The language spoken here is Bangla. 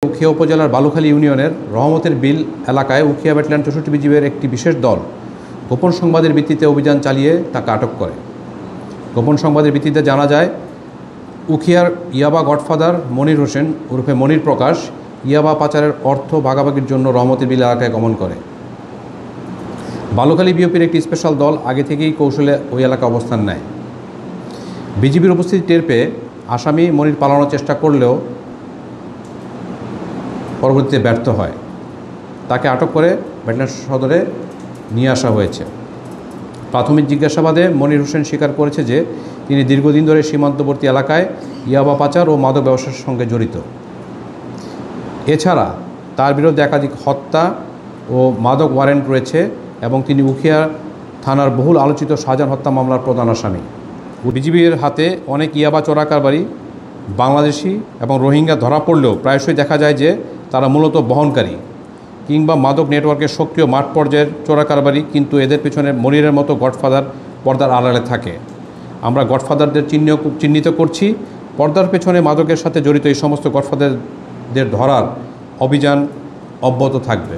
উখিয়া উপজেলার বালুখালী ইউনিয়নের রহমতের বিল এলাকায় উখিয়া ব্যাটালিয়ন ৬৪ বিজিবির একটি বিশেষ দল গোপন সংবাদের ভিত্তিতে অভিযান চালিয়ে তাকে আটক করে। গোপন সংবাদের ভিত্তিতে জানা যায়, উখিয়ার ইয়াবা গডফাদার মনির হোসেন ওরফে মনির প্রকাশ ইয়াবা পাচারের অর্থ ভাগাভাগির জন্য রহমতের বিল এলাকায় গমন করে। বালুখালী বিওপির একটি স্পেশাল দল আগে থেকেই কৌশলে ওই এলাকায় অবস্থান নেয়। বিজিবির উপস্থিতি টের পেয়ে আসামি মনির পালানোর চেষ্টা করলেও পরবর্তীতে ব্যর্থ হয়। তাকে আটক করে ব্যাটালিয়ন সদরে নিয়ে আসা হয়েছে। প্রাথমিক জিজ্ঞাসাবাদে মনির হোসেন স্বীকার করেছে যে তিনি দীর্ঘদিন ধরে সীমান্তবর্তী এলাকায় ইয়াবা পাচার ও মাদক ব্যবসার সঙ্গে জড়িত। এছাড়া তার বিরুদ্ধে একাধিক হত্যা ও মাদক ওয়ারেন্ট রয়েছে এবং তিনি উখিয়া থানার বহুল আলোচিত শাহজাহান হত্যা মামলার প্রধান আসামি। বিজিবির হাতে অনেক ইয়াবা চোরাকারবারি বাংলাদেশি এবং রোহিঙ্গা ধরা পড়লেও প্রায়শই দেখা যায় যে তারা মূলত বহনকারী কিংবা মাদক নেটওয়ার্কের সক্রিয় মাঠ পর্যায়ের চোরাকারবারি, কিন্তু এদের পেছনে মনিরের মতো গডফাদার পর্দার আড়ালে থাকে। আমরা গডফাদারদের চিহ্নিত করছি। পর্দার পেছনে মাদকের সাথে জড়িত এই সমস্ত গডফাদারদের ধরার অভিযান অব্যাহত থাকবে।